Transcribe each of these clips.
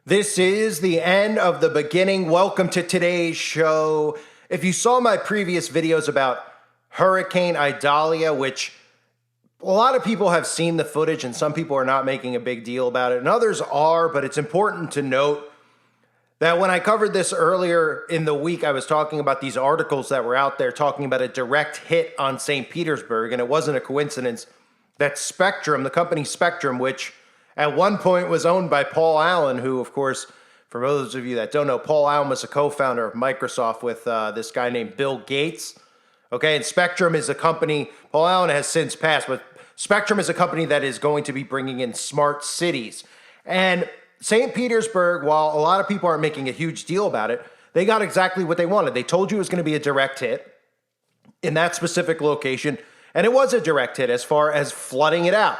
This is the end of the beginning. Welcome to today's show. If you saw my previous videos about Hurricane Idalia, which a lot of people have seen the footage and some people are not making a big deal about it and others are, but it's important to note that when I covered this earlier in the week, I was talking about these articles that were out there talking about a direct hit on St. Petersburg, and it wasn't a coincidence that Spectrum, the company Spectrum, which at one point was owned by Paul Allen, who, of course, for those of you that don't know, Paul Allen was a co-founder of Microsoft with this guy named Bill Gates. Okay, and Spectrum is a company, Paul Allen has since passed, but Spectrum is a company that is going to be bringing in smart cities. And St. Petersburg, while a lot of people aren't making a huge deal about it, they got exactly what they wanted. They told you it was going to be a direct hit in that specific location, and it was a direct hit as far as flooding it out.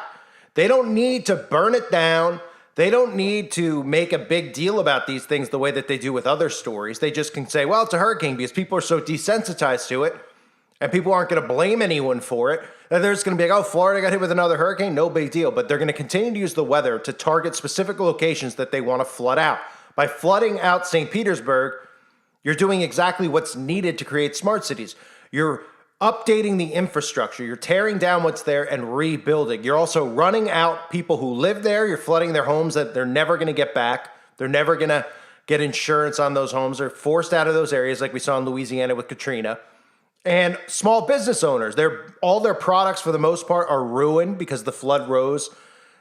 They don't need to burn it down. They don't need to make a big deal about these things the way that they do with other stories. They just can say, well, it's a hurricane, because people are so desensitized to it and people aren't going to blame anyone for it. And they're just going to be like, oh, Florida got hit with another hurricane, no big deal. But they're going to continue to use the weather to target specific locations that they want to flood out. By flooding out St. Petersburg, you're doing exactly what's needed to create smart cities. You're updating the infrastructure. You're tearing down what's there and rebuilding. You're also running out people who live there. You're flooding their homes that they're never going to get back. They're never going to get insurance on those homes. They're forced out of those areas like we saw in Louisiana with Katrina. And small business owners, all their products for the most part are ruined because the flood rose.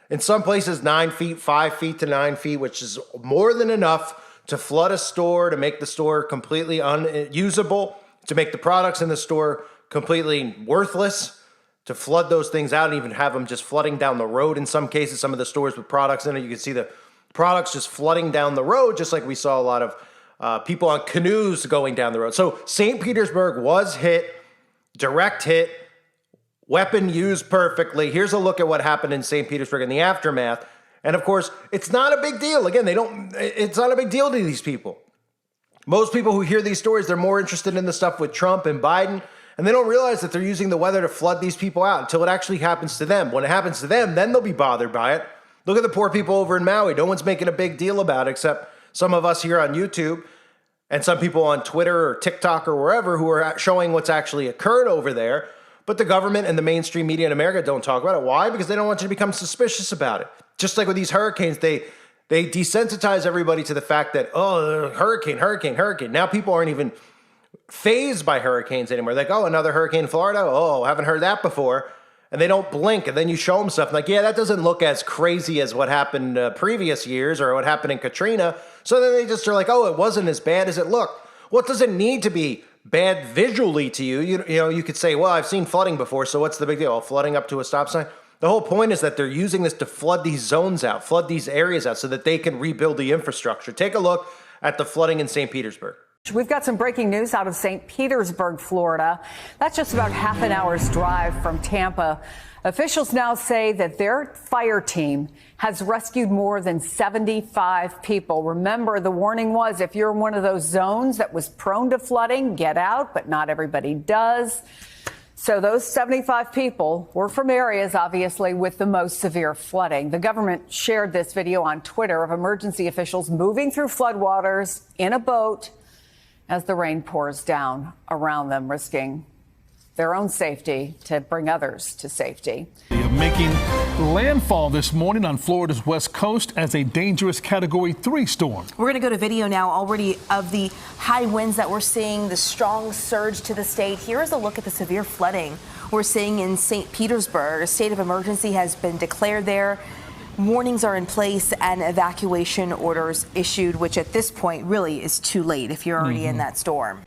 In some places, 9 feet, 5 feet to 9 feet, which is more than enough to flood a store, to make the store completely unusable, to make the products in the store completely worthless, to flood those things out and even have them just flooding down the road in some cases. Some of the stores with products in it, you can see the products just flooding down the road, just like we saw a lot of people on canoes going down the road. So St. Petersburg was hit, direct hit, weapon used perfectly. Here's a look at what happened in St. Petersburg in the aftermath. And of course, it's not a big deal. Again, it's not a big deal to these people. Most people who hear these stories, they're more interested in the stuff with Trump and Biden, and they don't realize that they're using the weather to flood these people out until it actually happens to them. When it happens to them, then they'll be bothered by it. Look at the poor people over in Maui. No one's making a big deal about it except some of us here on YouTube and some people on Twitter or TikTok or wherever who are showing what's actually occurred over there. But the government and the mainstream media in America don't talk about it. Why? Because they don't want you to become suspicious about it. Just like with these hurricanes, they desensitize everybody to the fact that, oh, hurricane. Now people aren't even fazed by hurricanes anymore. Like, oh, another hurricane in Florida? Oh, haven't heard that before. And they don't blink. And then you show them stuff like, yeah, that doesn't look as crazy as what happened previous years or what happened in Katrina. So then they just are like, oh, it wasn't as bad as it looked. Well, it doesn't need to be bad visually to you. You know, you could say, well, I've seen flooding before, so what's the big deal? Oh, flooding up to a stop sign? The whole point is that they're using this to flood these zones out, flood these areas out so that they can rebuild the infrastructure. Take a look at the flooding in St. Petersburg. We've got some breaking news out of St. Petersburg, Florida. That's just about half an hour's drive from Tampa. Officials now say that their fire team has rescued more than 75 people. Remember, the warning was if you're in one of those zones that was prone to flooding, get out, but not everybody does. So those 75 people were from areas, obviously, with the most severe flooding. The government shared this video on Twitter of emergency officials moving through floodwaters in a boat as the rain pours down around them, risking their own safety to bring others to safety. Making landfall this morning on Florida's west coast as a dangerous Category 3 storm. We're going to go to video now already of the high winds that we're seeing, the strong surge to the state. Here is a look at the severe flooding we're seeing in St. Petersburg. A state of emergency has been declared there. Warnings are in place and evacuation orders issued, which at this point really is too late if you're already in that storm.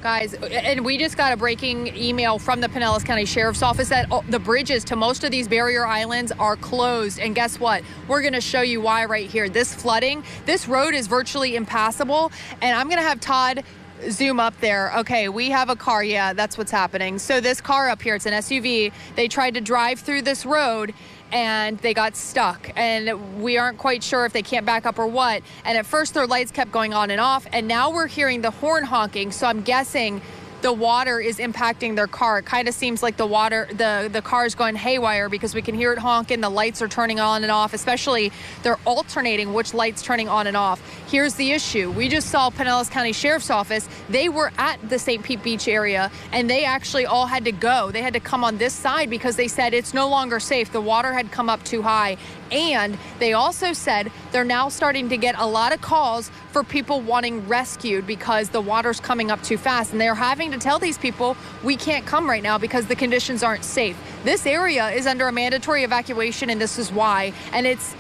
Guys, and we just got a breaking email from the Pinellas County Sheriff's Office that the bridges to most of these barrier islands are closed. And guess what? We're going to show you why right here. This flooding, this road is virtually impassable. And I'm going to have Todd zoom up there. Okay, we have a car. Yeah, that's what's happening. So this car up here, it's an SUV. They tried to drive through this road and they got stuck, and we aren't quite sure if they can't back up or what. And at first their lights kept going on and off, and now we're hearing the horn honking, so I'm guessing the water is impacting their car. It kind of seems like the car is going haywire because we can hear it honking. The lights are turning on and off, especially they're alternating which lights turning on and off. Here's the issue. We just saw Pinellas County Sheriff's Office. They were at the St. Pete Beach area, and they actually all had to go. They had to come on this side because they said it's no longer safe. The water had come up too high. And they also said they're now starting to get a lot of calls for people wanting rescued because the water's coming up too fast. And they're having to tell these people, we can't come right now because the conditions aren't safe. This area is under a mandatory evacuation, and this is why. And it's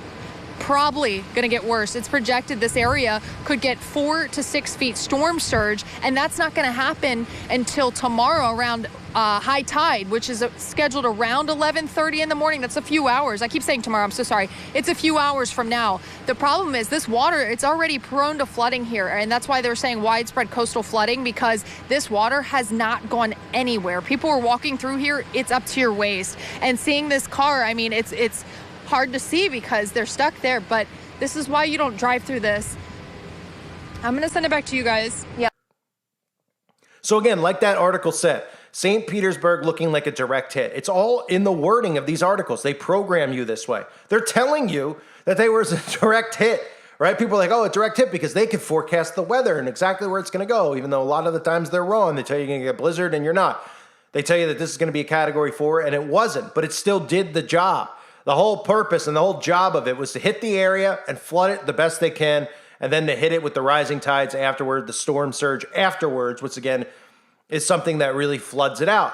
probably going to get worse. It's projected this area could get 4 to 6 feet storm surge, and that's not going to happen until tomorrow around high tide, which is scheduled around 11:30 in the morning. That's a few hours. I keep saying tomorrow. I'm so sorry. It's a few hours from now. The problem is this water, it's already prone to flooding here, and that's why they're saying widespread coastal flooding, because this water has not gone anywhere. People are walking through here. It's up to your waist. And seeing this car, I mean, it's hard to see because they're stuck there, but this is why you don't drive through this. I'm going to send it back to you guys. Yeah. So again, like that article said, St. Petersburg looking like a direct hit. It's all in the wording of these articles. They program you this way. They're telling you that they were a direct hit, right? People are like, oh, a direct hit because they could forecast the weather and exactly where it's going to go, even though a lot of the times they're wrong. They tell you you're going to get a blizzard and you're not. They tell you that this is going to be a category 4 and it wasn't, but it still did the job. The whole purpose and the whole job of it was to hit the area and flood it the best they can, and then to hit it with the rising tides afterward, the storm surge afterwards, which again is something that really floods it out.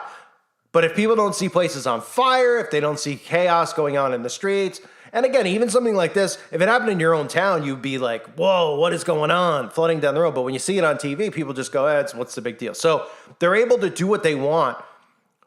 But if people don't see places on fire, if they don't see chaos going on in the streets, and again, even something like this, if it happened in your own town, you'd be like, whoa, what is going on? Flooding down the road. But when you see it on TV, people just go, what's the big deal? So they're able to do what they want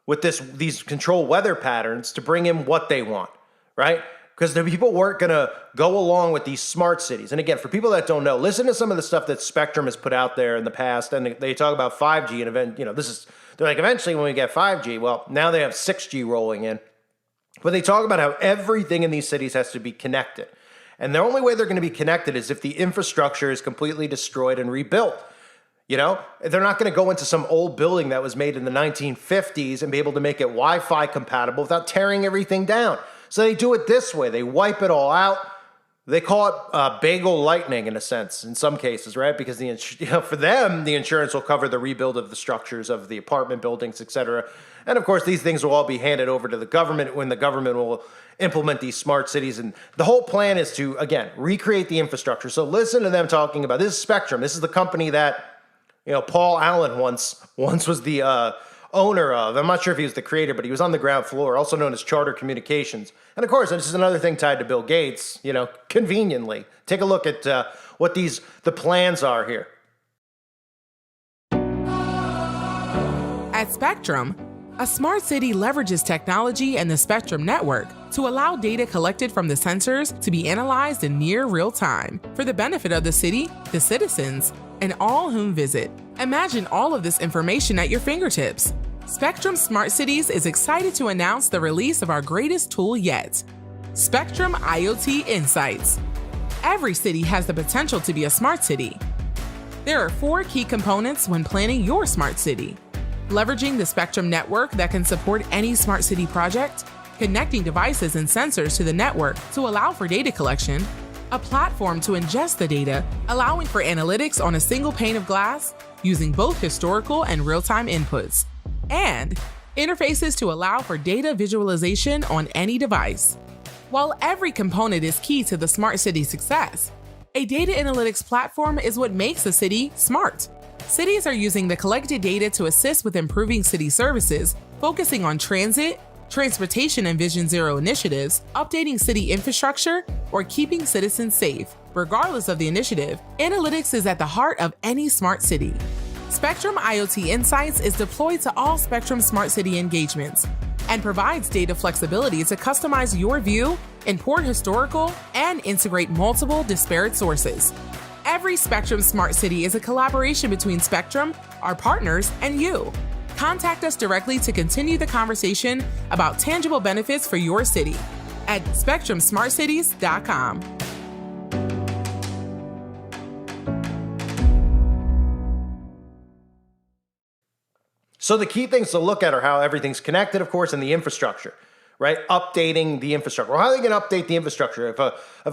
with these control weather patterns to bring in what they want, right? Because the people weren't going to go along with these smart cities. And again, for people that don't know, listen to some of the stuff that Spectrum has put out there in the past. And they talk about 5G and they're like, eventually when we get 5G, well, now they have 6G rolling in. But they talk about how everything in these cities has to be connected. And the only way they're going to be connected is if the infrastructure is completely destroyed and rebuilt. You know, they're not going to go into some old building that was made in the 1950s and be able to make it Wi-Fi compatible without tearing everything down. So they do it this way. They wipe it all out. They call it bagel lightning in a sense, in some cases, right? Because for them, the insurance will cover the rebuild of the structures of the apartment buildings, et cetera. And of course, these things will all be handed over to the government when the government will implement these smart cities. And the whole plan is to, again, recreate the infrastructure. So listen to them talking about this is Spectrum. This is the company that, Paul Allen once was the owner of. I'm not sure if he was the creator, but he was on the ground floor, also known as Charter Communications. And of course, this is another thing tied to Bill Gates, conveniently. Take a look at what the plans are here. At Spectrum, a smart city leverages technology and the Spectrum network to allow data collected from the sensors to be analyzed in near real time for the benefit of the city, the citizens, and all whom visit. Imagine all of this information at your fingertips. Spectrum Smart Cities is excited to announce the release of our greatest tool yet, Spectrum IoT Insights. Every city has the potential to be a smart city. There are 4 key components when planning your smart city. Leveraging the Spectrum network that can support any smart city project, connecting devices and sensors to the network to allow for data collection, a platform to ingest the data, allowing for analytics on a single pane of glass, using both historical and real-time inputs, and interfaces to allow for data visualization on any device. While every component is key to the smart city success, a data analytics platform is what makes a city smart. Cities are using the collected data to assist with improving city services, focusing on transit, transportation and Vision Zero initiatives, updating city infrastructure, or keeping citizens safe. Regardless of the initiative, analytics is at the heart of any smart city. Spectrum IoT Insights is deployed to all Spectrum Smart City engagements and provides data flexibility to customize your view, import historical, and integrate multiple disparate sources. Every Spectrum Smart City is a collaboration between Spectrum, our partners, and you. Contact us directly to continue the conversation about tangible benefits for your city at spectrumsmartcities.com. So the key things to look at are how everything's connected, of course, and the infrastructure, right? Updating the infrastructure. Well, how are they going to update the infrastructure? If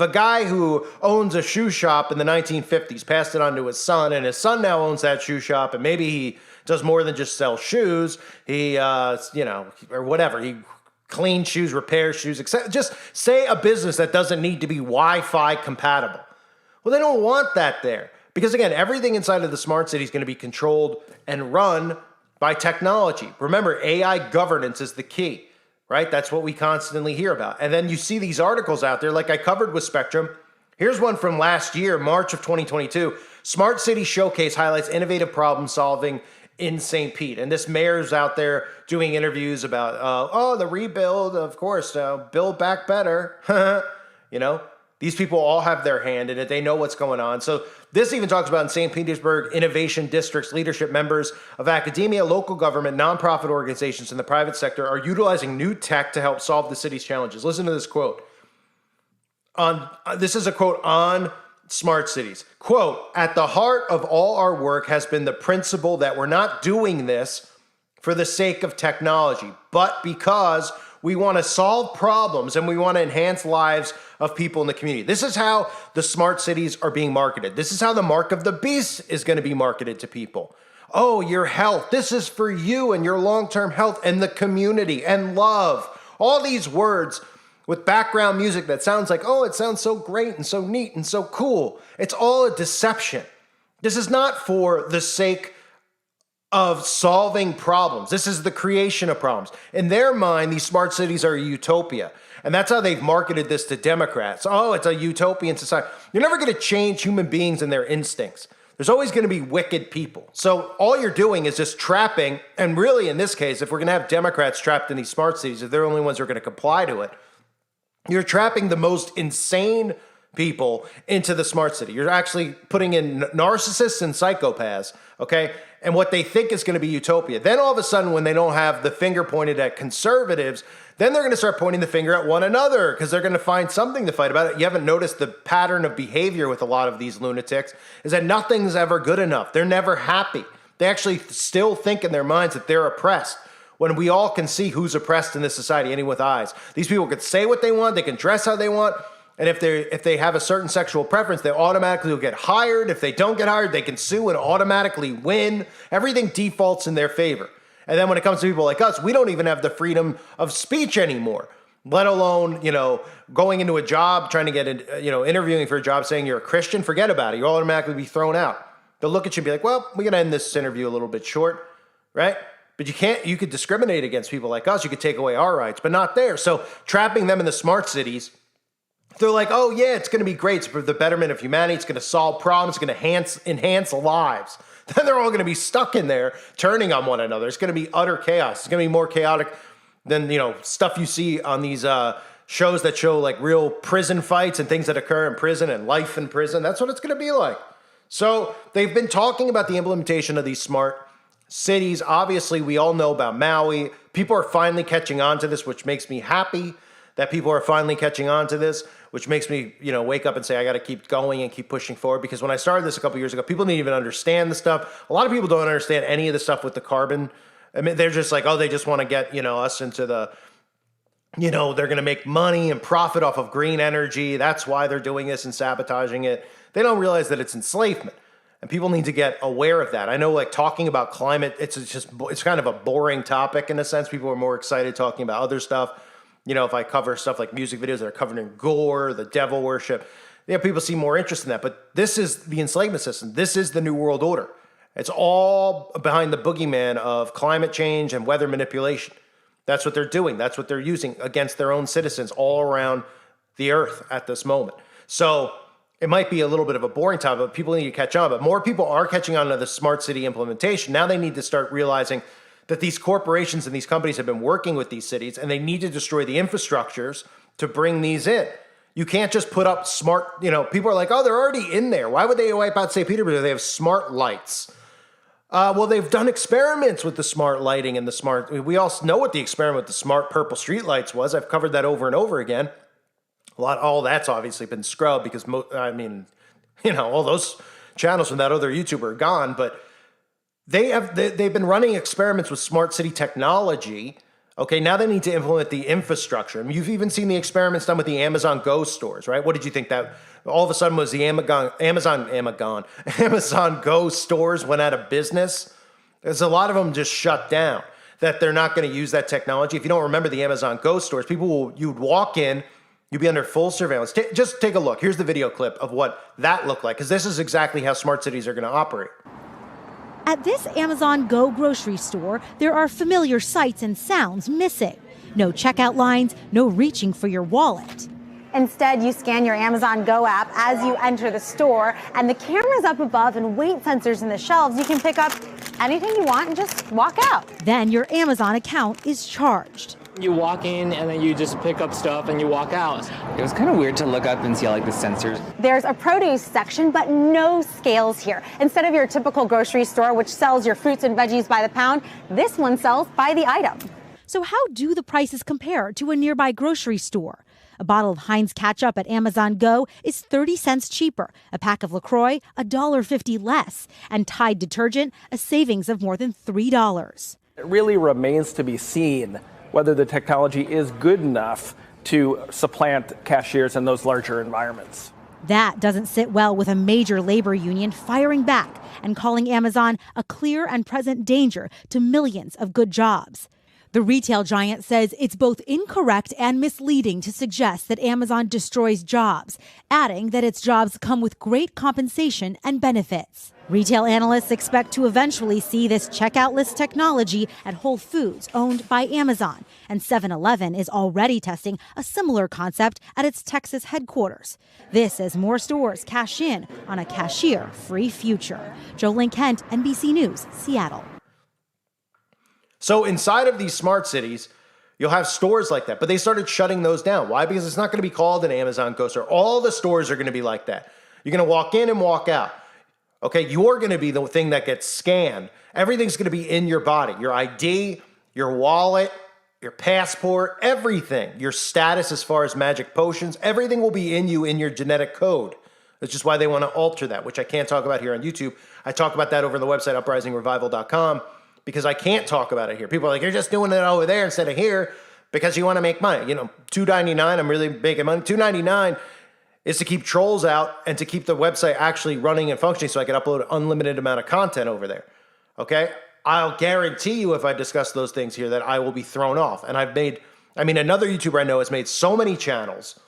a guy who owns a shoe shop in the 1950s passed it on to his son, and his son now owns that shoe shop, and maybe he does more than just sell shoes, he, or whatever, he cleans shoes, repairs shoes, etc. Just say a business that doesn't need to be Wi-Fi compatible. Well, they don't want that there. Because again, everything inside of the smart city is going to be controlled and run by technology. Remember, AI governance is the key, right? That's what we constantly hear about. And then you see these articles out there, like I covered with Spectrum. Here's one from last year, March of 2022. Smart City Showcase highlights innovative problem solving in St. Pete. And this mayor's out there doing interviews about, the rebuild, of course, build back better. These people all have their hand in it. They know what's going on. So this even talks about in St. Petersburg, Innovation District's leadership, members of academia, local government, nonprofit organizations, and the private sector are utilizing new tech to help solve the city's challenges. Listen to this quote. This is a quote on smart cities. Quote, "At the heart of all our work has been the principle that we're not doing this for the sake of technology, but because we want to solve problems and we want to enhance lives of people in the community." This is how the smart cities are being marketed. This is how the mark of the beast is going to be marketed to people. Oh, your health. This is for you and your long-term health and the community and love. All these words with background music that sounds like, oh, it sounds so great and so neat and so cool. It's all a deception. This is not for the sake of solving problems. This is the creation of problems. In their mind, these smart cities are a utopia. And that's how they've marketed this to Democrats. Oh, it's a utopian society. You're never going to change human beings and their instincts. There's always going to be wicked people. So all you're doing is just trapping, and really in this case, if we're going to have Democrats trapped in these smart cities, if they're the only ones who are going to comply to it, you're trapping the most insane people into the smart city. You're actually putting in narcissists and psychopaths, okay? And what they think is going to be utopia. Then all of a sudden, when they don't have the finger pointed at conservatives, then they're going to start pointing the finger at one another because they're going to find something to fight about. You haven't noticed the pattern of behavior with a lot of these lunatics is that nothing's ever good enough. They're never happy. They actually still think in their minds that they're oppressed, when we all can see who's oppressed in this society, anyone with eyes. These people can say what they want, they can dress how they want, and if they have a certain sexual preference, they automatically will get hired. If they don't get hired, they can sue and automatically win. Everything defaults in their favor. And then when it comes to people like us, we don't even have the freedom of speech anymore, let alone, going into a job, trying to get, interviewing for a job, saying you're a Christian. Forget about it. You'll automatically be thrown out. They'll look at you and be like, well, we're going to end this interview a little bit short, right? But you could discriminate against people like us. You could take away our rights, but not there. So trapping them in the smart cities, they're like, oh yeah, it's going to be great. It's for the betterment of humanity. It's going to solve problems. It's going to enhance lives. Then they're all going to be stuck in there, turning on one another. It's going to be utter chaos. It's going to be more chaotic than, stuff you see on these shows that show like real prison fights and things that occur in prison and life in prison. That's what it's going to be like. So they've been talking about the implementation of these smart cities. Obviously, we all know about Maui. People are finally catching on to this, which makes me happy that people are finally catching on to this, which makes me, wake up and say, I got to keep going and keep pushing forward. Because when I started this a couple years ago, people didn't even understand the stuff. A lot of people don't understand any of the stuff with the carbon. I mean, they're just like, oh, they just want to get, us into the, they're going to make money and profit off of green energy. That's why they're doing this and sabotaging it. They don't realize that it's enslavement. And people need to get aware of that. I know, like, talking about climate, it's kind of a boring topic in a sense. People are more excited talking about other stuff. If I cover stuff like music videos that are covered in gore, the devil worship, people see more interest in that. But this is the enslavement system. This is the New World Order. It's all behind the boogeyman of climate change and weather manipulation. That's what they're doing. That's what they're using against their own citizens all around the earth at this moment. So it might be a little bit of a boring topic, but people need to catch on. But more people are catching on to the smart city implementation. Now they need to start realizing that these corporations and these companies have been working with these cities, and they need to destroy the infrastructures to bring these in. You can't just put up smart, people are like, oh, they're already in there. Why would they wipe out St. Petersburg? They have smart lights. Well, they've done experiments with the smart lighting and the smart, we all know what the experiment with the smart purple street lights was. I've covered that over and over again. All that's obviously been scrubbed because, all those channels from that other YouTuber are gone, but they've been running experiments with smart city technology. Okay, now they need to implement the infrastructure. And you've even seen the experiments done with the Amazon Go stores, right? What did you think that all of a sudden was the Amazon Go stores went out of business? There's a lot of them just shut down, that they're not going to use that technology. If you don't remember the Amazon Go stores, you'd walk in, you'd be under full surveillance. Just take a look. Here's the video clip of what that looked like, because this is exactly how smart cities are going to operate. At this Amazon Go grocery store, there are familiar sights and sounds missing. No checkout lines, no reaching for your wallet. Instead, you scan your Amazon Go app as you enter the store, and the cameras up above and weight sensors in the shelves. You can pick up anything you want and just walk out. Then your Amazon account is charged. You walk in and then you just pick up stuff and you walk out. It was kind of weird to look up and see all like the sensors. There's a produce section, but no scales here. Instead of your typical grocery store, which sells your fruits and veggies by the pound, this one sells by the item. So how do the prices compare to a nearby grocery store? A bottle of Heinz ketchup at Amazon Go is 30 cents cheaper. A pack of LaCroix, $1.50 less. And Tide detergent, a savings of more than $3. It really remains to be seen whether the technology is good enough to supplant cashiers in those larger environments. That doesn't sit well with a major labor union firing back and calling Amazon a clear and present danger to millions of good jobs. The retail giant says it's both incorrect and misleading to suggest that Amazon destroys jobs, adding that its jobs come with great compensation and benefits. Retail analysts expect to eventually see this checkout-less technology at Whole Foods, owned by Amazon, and 7-Eleven is already testing a similar concept at its Texas headquarters. This as more stores cash in on a cashier-free future. Jolene Kent, NBC News, Seattle. So inside of these smart cities, you'll have stores like that, but they started shutting those down. Why? Because it's not going to be called an Amazon Go store. All the stores are going to be like that. You're going to walk in and walk out. Okay, you're going to be the thing that gets scanned. Everything's going to be in your body. Your ID, your wallet, your passport, everything. Your status as far as magic potions, everything will be in you in your genetic code. That's just why they want to alter that, which I can't talk about here on YouTube. I talk about that over on the website, uprisingrevival.com, because I can't talk about it here. People are like, you're just doing it over there instead of here because you want to make money. You know, $2.99, I'm really making money. $2.99 is to keep trolls out and to keep the website actually running and functioning so I can upload an unlimited amount of content over there. Okay? I'll guarantee you if I discuss those things here that I will be thrown off. And another YouTuber I know has made so many channels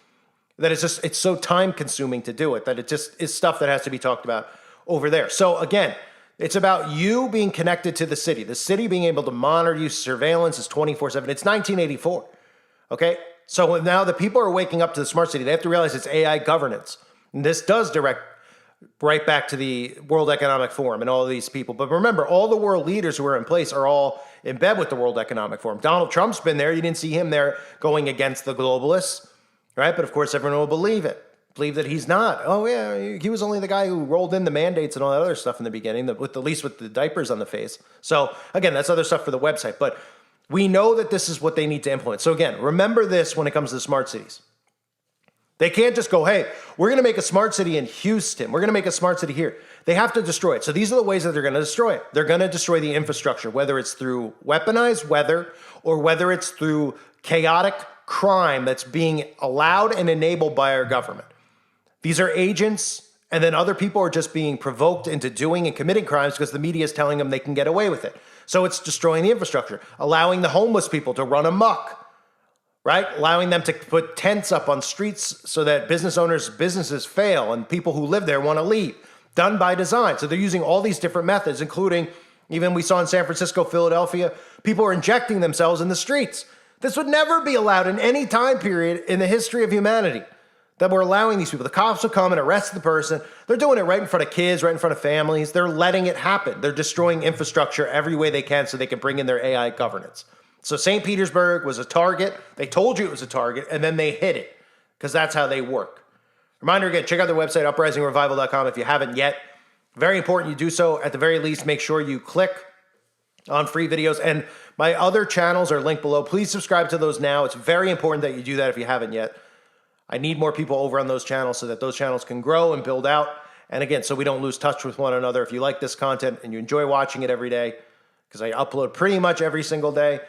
that it's so time consuming to do it that it just is stuff that has to be talked about over there. So again, it's about you being connected to the city being able to monitor you. Surveillance is 24/7. It's 1984. Okay? So now the people are waking up to the smart city. They have to realize it's AI governance. And this does direct right back to the World Economic Forum and all of these people. But remember, all the world leaders who are in place are all in bed with the World Economic Forum. Donald Trump's been there. You didn't see him there going against the globalists, right? But of course, everyone will believe that he's not. Oh yeah, he was only the guy who rolled in the mandates and all that other stuff in the beginning, with the diapers on the face. So again, that's other stuff for the website. But we know that this is what they need to implement. So again, remember this when it comes to the smart cities. They can't just go, hey, we're going to make a smart city in Houston. We're going to make a smart city here. They have to destroy it. So these are the ways that they're going to destroy it. They're going to destroy the infrastructure, whether it's through weaponized weather or whether it's through chaotic crime that's being allowed and enabled by our government. These are agents, and then other people are just being provoked into doing and committing crimes because the media is telling them they can get away with it. So it's destroying the infrastructure, allowing the homeless people to run amok, right? Allowing them to put tents up on streets so that businesses fail and people who live there want to leave. Done by design. So they're using all these different methods, including even we saw in San Francisco, Philadelphia, people are injecting themselves in the streets. This would never be allowed in any time period in the history of humanity. That we're allowing these people. The cops will come and arrest the person. They're doing it right in front of kids, right in front of families. They're letting it happen. They're destroying infrastructure every way they can so they can bring in their AI governance. So St. Petersburg was a target. They told you it was a target, and then they hit it because that's how they work. Reminder again, check out their website, uprisingrevival.com if you haven't yet. Very important you do so. At the very least, make sure you click on free videos. And my other channels are linked below. Please subscribe to those now. It's very important that you do that if you haven't yet. I need more people over on those channels so that those channels can grow and build out And again, so we don't lose touch with one another, if you like this content and you enjoy watching it every day, because I upload pretty much every single day,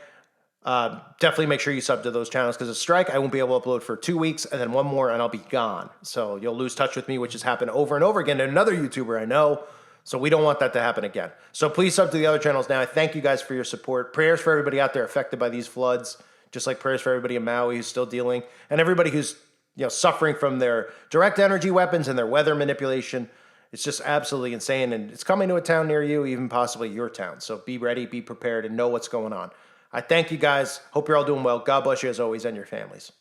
definitely make sure you sub to those channels, because a strike, I won't be able to upload for 2 weeks, and then one more and I'll be gone. So you'll lose touch with me, which has happened over and over again to another YouTuber I know. So we don't want that to happen again. So please sub to the other channels now. I thank you guys for your support. Prayers for everybody out there affected by these floods, just like prayers for everybody in Maui who's still dealing, and everybody who's suffering from their direct energy weapons and their weather manipulation. It's just absolutely insane, and it's coming to a town near you, even possibly your town. So be ready, be prepared, and know what's going on. I thank you guys. Hope you're all doing well. God bless you as always and your families.